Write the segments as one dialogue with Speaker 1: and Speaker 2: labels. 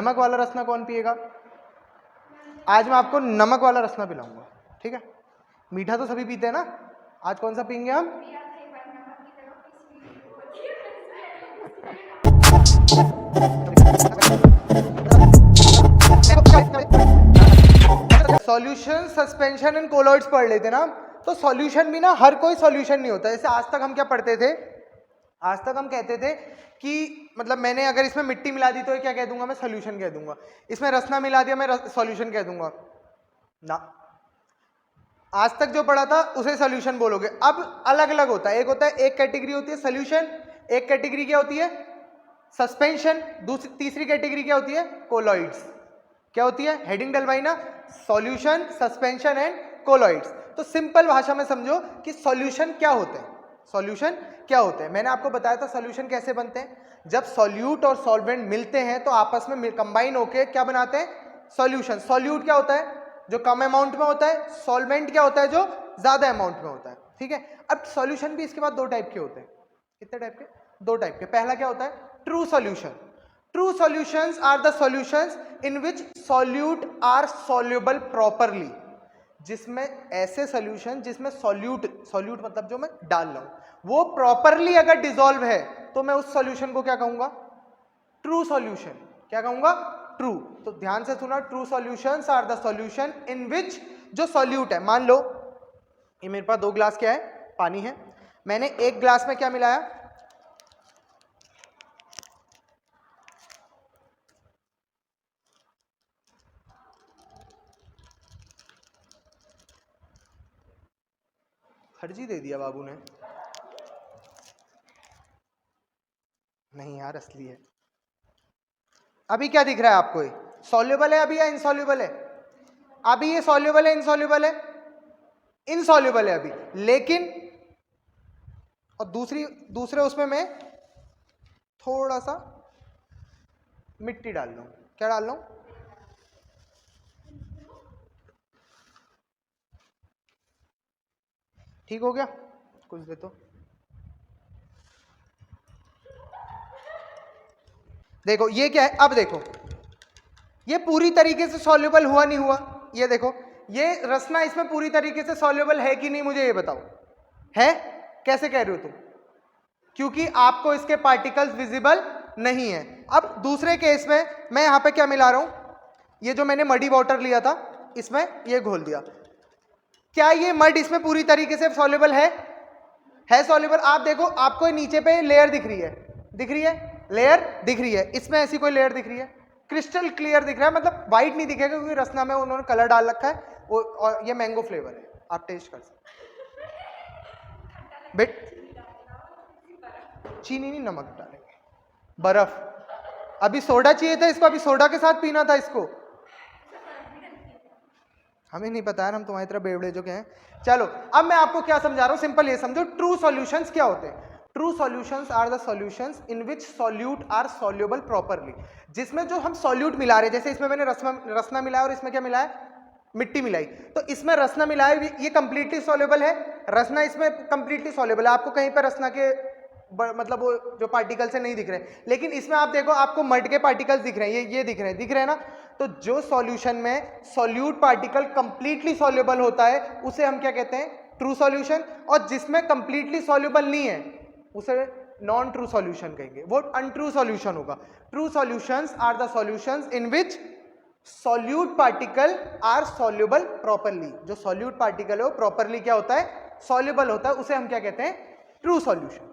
Speaker 1: नमक वाला रसना कौन पिएगा? आज मैं आपको नमक वाला रसना पिलाऊंगा, ठीक है? मीठा तो सभी पीते हैं ना, आज कौन सा पियेंगे हम? सॉल्यूशन, सस्पेंशन एंड कोलॉइड्स पढ़ लेते ना। तो सॉल्यूशन भी ना हर कोई सॉल्यूशन नहीं होता। जैसे आज तक हम क्या पढ़ते थे, आज तक हम कहते थे कि मतलब मैंने अगर इसमें मिट्टी मिला दी तो ये क्या कह दूंगा मैं? सॉल्यूशन कह दूंगा। इसमें रसना मिला दिया मैं सॉल्यूशन कह दूंगा ना। आज तक जो पढ़ा था उसे सॉल्यूशन बोलोगे। अब अलग अलग होता है। एक होता है, एक कैटेगरी होती है सॉल्यूशन, एक कैटेगरी क्या होती है? सस्पेंशन, दूसरी तीसरी कैटेगरी क्या होती है? कोलॉइड्स। क्या होती है? हेडिंग डलवाई ना, सॉल्यूशन, सस्पेंशन एंड कोलॉइड्स। तो सिंपल भाषा में समझो कि सॉल्यूशन क्या होते हैं। सॉल्यूशन क्या होते हैं? मैंने आपको बताया था सॉल्यूशन कैसे बनते हैं। जब सॉल्यूट और सॉल्वेंट मिलते हैं तो आपस में कंबाइन होकर क्या बनाते हैं? सॉल्यूशन। सॉल्यूट क्या होता है? जो कम अमाउंट में होता है। सॉल्वेंट क्या होता है? जो ज्यादा अमाउंट में होता है, ठीक है? अब सॉल्यूशन भी इसके बाद दो टाइप के होते हैं। कितने टाइप के? दो टाइप के। पहला क्या होता है? True solution. True solutions are the solutions in which solute are soluble properly. जिसमें ऐसे सॉल्यूशन जिसमें सॉल्यूट, सॉल्यूट मतलब जो मैं डाल रहा हूं वो प्रॉपरली अगर डिसॉल्व है तो मैं उस सॉल्यूशन को क्या कहूंगा? True solution. क्या कहूंगा? ट्रू। तो ध्यान से सुना, true solutions are the solution in which जो सॉल्यूट है। मान लो ये मेरे पास 2 ग्लास क्या है? पानी है। मैंने एक ग्लास में क्या मिलाया? फर्जी दे दिया बाबू ने। नहीं यार, असली है। अभी क्या दिख रहा है आपको? ये सॉल्युबल है अभी या इनसॉल्युबल है? अभी ये सॉल्युबल है, इनसॉल्युबल है? इनसॉल्युबल है अभी। लेकिन और दूसरे उसमें मैं थोड़ा सा मिट्टी डाल लूं। क्या डाल लूं? ठीक हो गया? कुछ दे तो देखो ये क्या है। अब देखो ये पूरी तरीके से सॉल्युबल हुआ नहीं हुआ? ये देखो, ये रसना इसमें पूरी तरीके से सॉल्युबल है कि नहीं? मुझे ये बताओ। है? कैसे कह रहे हो तुम? क्योंकि आपको इसके पार्टिकल्स विजिबल नहीं है। अब दूसरे केस में मैं यहां पे क्या मिला रहा हूं? ये जो मैंने मडी वाटर लिया था इसमें ये घोल दिया। क्या ये मड इसमें पूरी तरीके से सॉल्युबल है? है सॉल्युबल। आप देखो, आपको नीचे पे लेयर दिख रही है, दिख रही है? लेयर दिख रही है। इसमें ऐसी कोई लेयर दिख रही है? क्रिस्टल क्लियर दिख रहा है। मतलब व्हाइट नहीं दिखेगा क्योंकि रसना में उन्होंने कलर डाल रखा है और ये मैंगो फ्लेवर है। आप टेस्ट कर सकते। बेट चीनी नहीं, नमक डालेंगे, बर्फ। अभी सोडा चाहिए था इसको, अभी सोडा के साथ पीना था इसको। हमें नहीं पता है, हम तुम्हारी तरह बेवड़े जो के हैं। चलो अब मैं आपको क्या समझा रहा हूं, सिंपल ये समझो। ट्रू सॉल्यूशंस क्या होते हैं? True solutions are the solutions in which solute are soluble properly. जिसमें जो हम सॉल्यूट मिला रहे हैं, जैसे इसमें मैंने रसना मिलाया और इसमें क्या मिलाया? मिट्टी मिलाई। तो इसमें रसना मिलाया, ये कंप्लीटली सॉल्युबल है। रसना इसमें कंप्लीटली सॉल्युबल है। आपको कहीं पर रसना के मतलब वो जो पार्टिकल्स है नहीं दिख रहे, लेकिन इसमें आप देखो आपको मड के पार्टिकल्स दिख रहे हैं। ये दिख रहे हैं ना? तो जो सॉल्यूशन में सॉल्यूट पार्टिकल कंप्लीटली सॉल्युबल होता है उसे हम क्या कहते हैं? True solution. और जिसमें कंप्लीटली सॉल्युबल नहीं है उसे नॉन ट्रू सॉल्यूशन कहेंगे, वो अनट्रू सॉल्यूशन होगा। True solutions are the solutions in which solute particle are soluble properly. जो सॉल्यूट पार्टिकल है वो प्रॉपरली क्या होता है? सॉल्युबल होता है। उसे हम क्या कहते हैं? True solution.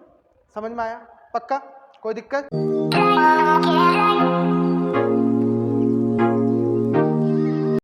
Speaker 1: समझ में आया? पक्का? कोई दिक्कत?